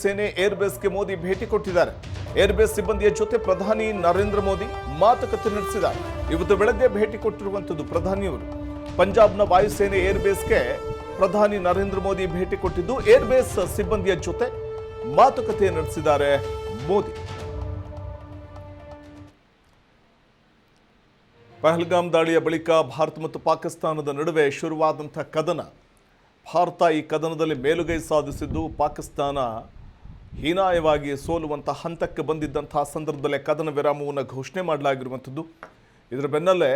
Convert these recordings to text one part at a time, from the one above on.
ಸೇನೆ ಏರ್ಬೇಸ್ಗೆ ಮೋದಿ ಭೇಟಿ ಕೊಟ್ಟಿದ್ದಾರೆ. ಏರ್ಬೇಸ್ ಸಿಬ್ಬಂದಿಯ ಜೊತೆ ಪ್ರಧಾನಿ ನರೇಂದ್ರ ಮೋದಿ ಮಾತುಕತೆ ನಡೆಸಿದ್ದಾರೆ. ಇವತ್ತು ಬೆಳಗ್ಗೆ ಭೇಟಿ ಕೊಟ್ಟಿರುವಂತದ್ದು ಪ್ರಧಾನಿಯವರು. ಪಂಜಾಬ್ನ ವಾಯುಸೇನೆ ಏರ್ಬೇಸ್ಗೆ ಪ್ರಧಾನಿ ನರೇಂದ್ರ ಮೋದಿ ಭೇಟಿ ಕೊಟ್ಟಿದ್ದು ಏರ್ಬೇಸ್ ಸಿಬ್ಬಂದಿಯ ಜೊತೆ ಮಾತುಕತೆ ನಡೆಸಿದ್ದಾರೆ ಮೋದಿ. ಪಹಲ್ಗಾಮ್ ದಾಳಿಯ ಬಳಿಕ ಭಾರತ ಮತ್ತು ಪಾಕಿಸ್ತಾನದ ನಡುವೆ ಶುರುವಾದಂಥ ಕದನ. ಭಾರತ ಈ ಕದನದಲ್ಲಿ ಮೇಲುಗೈ ಸಾಧಿಸಿದ್ದು ಪಾಕಿಸ್ತಾನ ಹೀನಾಯವಾಗಿ ಸೋಲುವಂಥ ಹಂತಕ್ಕೆ ಬಂದಿದ್ದಂತಹ ಸಂದರ್ಭದಲ್ಲೇ ಕದನ ವಿರಾಮವನ್ನು ಘೋಷಣೆ ಮಾಡಲಾಗಿರುವಂಥದ್ದು. ಇದರ ಬೆನ್ನಲ್ಲೇ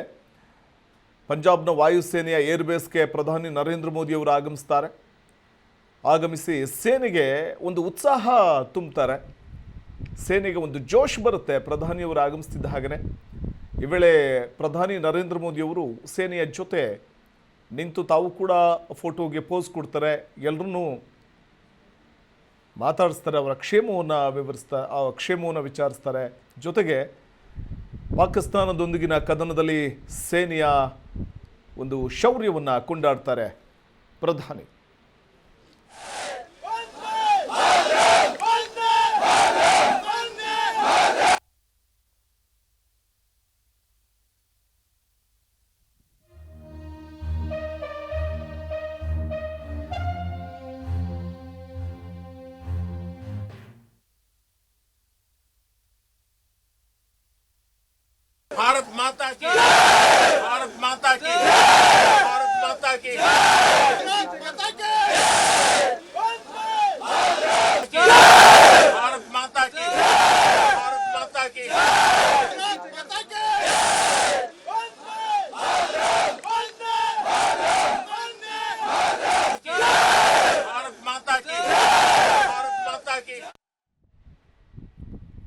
ಪಂಜಾಬ್ನ ವಾಯುಸೇನೆಯ ಏರ್ಬೇಸ್ಗೆ ಪ್ರಧಾನಿ ನರೇಂದ್ರ ಮೋದಿಯವರು ಆಗಮಿಸ್ತಾರೆ. ಆಗಮಿಸಿ ಸೇನೆಗೆ ಒಂದು ಉತ್ಸಾಹ ತುಂಬುತ್ತಾರೆ. ಸೇನೆಗೆ ಒಂದು ಜೋಶ್ ಬರುತ್ತೆ ಪ್ರಧಾನಿಯವರು ಆಗಮಿಸ್ತಿದ್ದ ಹಾಗೆಯೇ. ಈ ವೇಳೆ ಪ್ರಧಾನಿ ನರೇಂದ್ರ ಮೋದಿಯವರು ಸೇನೆಯ ಜೊತೆ ನಿಂತು ತಾವು ಕೂಡ ಫೋಟೋಗೆ ಪೋಸ್ ಕೊಡ್ತಾರೆ. ಎಲ್ಲರನ್ನೂ ಮಾತಾಡಿಸ್ತಾರೆ, ಅವರ ಕ್ಷೇಮವನ್ನು ವಿಚಾರಿಸ್ತಾರೆ. ಜೊತೆಗೆ ಪಾಕಿಸ್ತಾನದೊಂದಿಗಿನ ಕದನದಲ್ಲಿ ಸೇನೆಯ ಒಂದು ಶೌರ್ಯವನ್ನು ಕೊಂಡಾಡ್ತಾರೆ ಪ್ರಧಾನಿ. भारत माता की भारत माता की भारत माता की